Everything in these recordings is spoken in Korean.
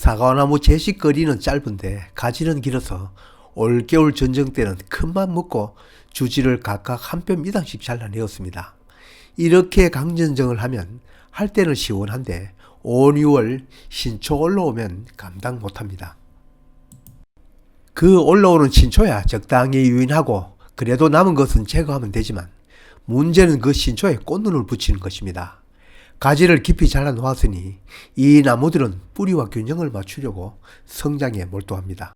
사과나무 제식거리는 짧은데 가지는 길어서 올겨울 전쟁 때는 큰맘 먹고 주지를 각각 한 뼘 이상씩 잘라내었습니다. 이렇게 강전쟁을 하면 할 때는 시원한데 5, 6월 신초 올라오면 감당 못합니다. 그 올라오는 신초야 적당히 유인하고 그래도 남은 것은 제거하면 되지만 문제는 그 신초에 꽃눈을 붙이는 것입니다. 가지를 깊이 잘라 놓았으니 이 나무들은 뿌리와 균형을 맞추려고 성장에 몰두합니다.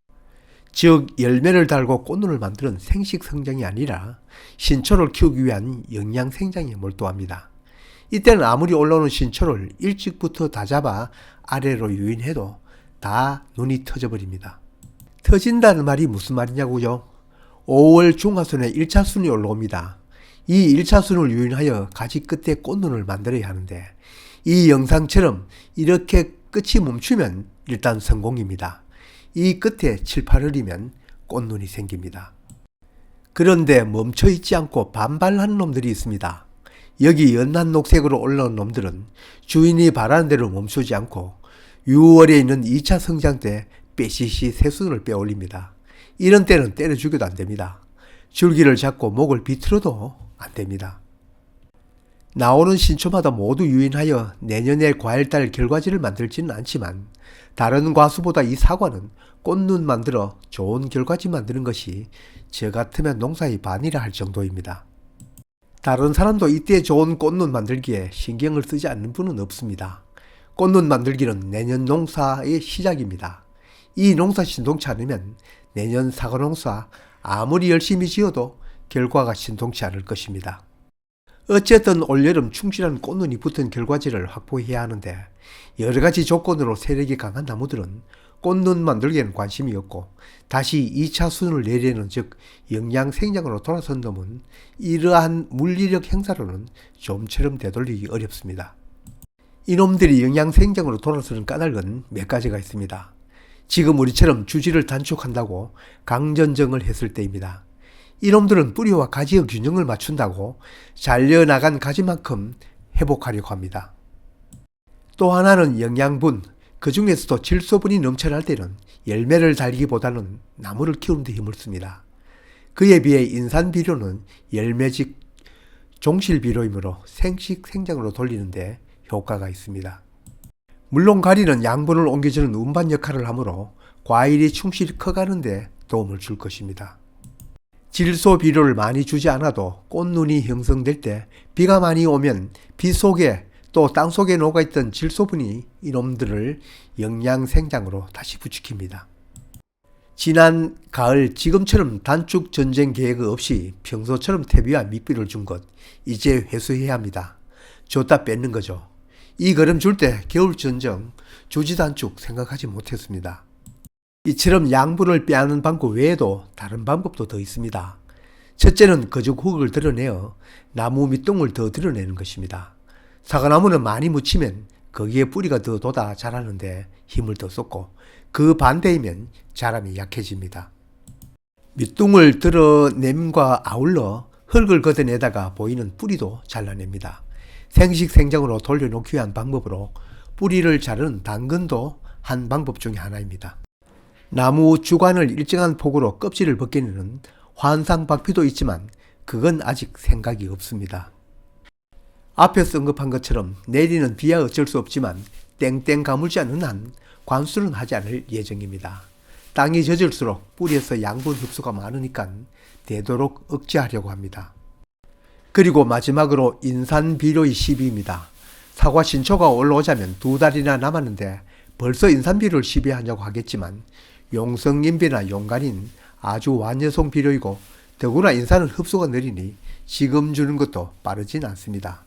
즉 열매를 달고 꽃눈을 만드는 생식 성장이 아니라 신초를 키우기 위한 영양 생장에 몰두합니다. 이때는 아무리 올라오는 신초를 일찍부터 다 잡아 아래로 유인해도 다 눈이 터져버립니다. 터진다는 말이 무슨 말이냐고요? 5월 중하순에 1차 순이 올라옵니다. 이 1차 순을 유인하여 가지 끝에 꽃눈을 만들어야 하는데 이 영상처럼 이렇게 끝이 멈추면 일단 성공입니다. 이 끝에 7, 8월이면 꽃눈이 생깁니다. 그런데 멈춰있지 않고 반발하는 놈들이 있습니다. 여기 연한 녹색으로 올라온 놈들은 주인이 바라는 대로 멈추지 않고 6월에 있는 2차 성장 때 빼시시 새순을 빼올립니다. 이런 때는 때려 죽여도 안됩니다. 줄기를 잡고 목을 비틀어도 안됩니다. 나오는 신초마다 모두 유인하여 내년에 과일 딸 결과지를 만들지는 않지만 다른 과수보다 이 사과는 꽃눈 만들어 좋은 결과지 만드는 것이 저 같으면 농사의 반이라 할 정도입니다. 다른 사람도 이때 좋은 꽃눈 만들기에 신경을 쓰지 않는 분은 없습니다. 꽃눈 만들기는 내년 농사의 시작입니다. 이 농사 신통치 않으면 내년 사과 농사 아무리 열심히 지어도 결과가 신통치 않을 것입니다. 어쨌든 올여름 충실한 꽃눈이 붙은 결과지를 확보해야 하는데 여러가지 조건으로 세력이 강한 나무들은 꽃눈 만들기에는 관심이 없고 다시 2차 순을 내려는 즉 영양 생장으로 돌아선 놈은 이러한 물리력 행사로는 좀처럼 되돌리기 어렵습니다. 이놈들이 영양 생장으로 돌아서는 까닭은 몇 가지가 있습니다. 지금 우리처럼 주지를 단축한다고 강전쟁을 했을 때입니다. 이놈들은 뿌리와 가지의 균형을 맞춘다고 잘려나간 가지만큼 회복하려고 합니다. 또 하나는 영양분, 그 중에서도 질소분이 넘쳐날 때는 열매를 달기보다는 나무를 키우는 데 힘을 씁니다. 그에 비해 인산비료는 열매직 종실비료이므로 생식 생장으로 돌리는데 효과가 있습니다. 물론 가리는 양분을 옮겨주는 운반 역할을 하므로 과일이 충실히 커가는데 도움을 줄 것입니다. 질소 비료를 많이 주지 않아도 꽃눈이 형성될 때 비가 많이 오면 비 속에 또 땅 속에 녹아있던 질소분이 이놈들을 영양 생장으로 다시 부추깁니다. 지난 가을 지금처럼 단축 전쟁 계획 없이 평소처럼 퇴비와 밑비를 준 것 이제 회수해야 합니다. 줬다 뺏는 거죠. 이 걸음 줄 때 겨울 전쟁 주지 단축 생각하지 못했습니다. 이처럼 양분을 빼앗는 방법 외에도 다른 방법도 더 있습니다. 첫째는 거죽 흙을 드러내어 나무 밑둥을 더 드러내는 것입니다. 사과나무는 많이 묻히면 거기에 뿌리가 더 돋아 자라는데 힘을 더 쏟고 그 반대이면 자람이 약해집니다. 밑둥을 드러냄과 아울러 흙을 걷어내다가 보이는 뿌리도 잘라냅니다. 생식 생장으로 돌려놓기 위한 방법으로 뿌리를 자르는 당근도 한 방법 중에 하나입니다. 나무 주관을 일정한 폭으로 껍질을 벗기는 환상박피도 있지만 그건 아직 생각이 없습니다. 앞에서 언급한 것처럼 내리는 비야 어쩔 수 없지만 땡땡 가물지 않는 한 관수는 하지 않을 예정입니다. 땅이 젖을수록 뿌리에서 양분 흡수가 많으니까 되도록 억제하려고 합니다. 그리고 마지막으로 인산비료의 시비입니다. 사과 신초가 올라오자면 2달이나 남았는데 벌써 인산비료를 시비하냐고 하겠지만 용성인비나 용간인 아주 완여성 비료이고 더구나 인산은 흡수가 느리니 지금 주는 것도 빠르진 않습니다.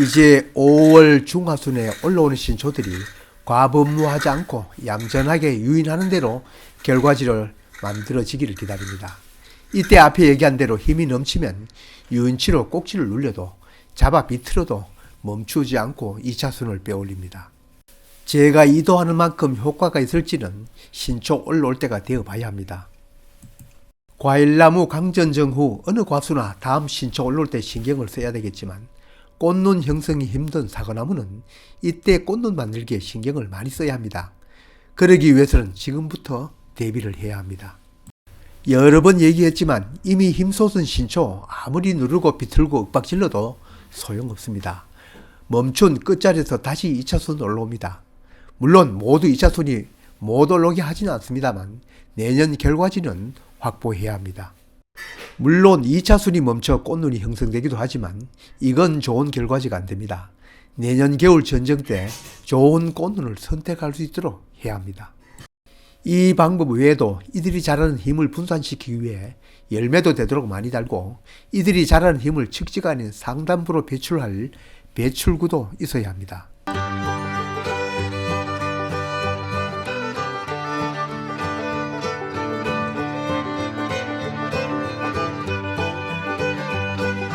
이제 5월 중하순에 올라오는 신초들이 과분무하지 않고 얌전하게 유인하는 대로 결과지를 만들어지기를 기다립니다. 이때 앞에 얘기한 대로 힘이 넘치면 유인치로 꼭지를 눌려도 잡아 비틀어도 멈추지 않고 2차 순을 빼올립니다. 제가 의도하는 만큼 효과가 있을지는 신초 올라올 때가 되어 봐야 합니다. 과일나무 강전정 후 어느 과수나 다음 신초 올라올 때 신경을 써야 되겠지만 꽃눈 형성이 힘든 사과나무는 이때 꽃눈 만들기에 신경을 많이 써야 합니다. 그러기 위해서는 지금부터 대비를 해야 합니다. 여러 번 얘기했지만 이미 힘솟은 신초 아무리 누르고 비틀고 윽박질러도 소용없습니다. 멈춘 끝자리에서 다시 2차선 올라옵니다. 물론 모두 2차선이 못 올라오게 하지는 않습니다만 내년 결과지는 확보해야 합니다. 물론 2차선이 멈춰 꽃눈이 형성되기도 하지만 이건 좋은 결과지가 안 됩니다. 내년 겨울 전쟁 때 좋은 꽃눈을 선택할 수 있도록 해야 합니다. 이 방법 외에도 이들이 자라는 힘을 분산시키기 위해 열매도 되도록 많이 달고 이들이 자라는 힘을 측지가 아닌 상단부로 배출할 배출구도 있어야 합니다.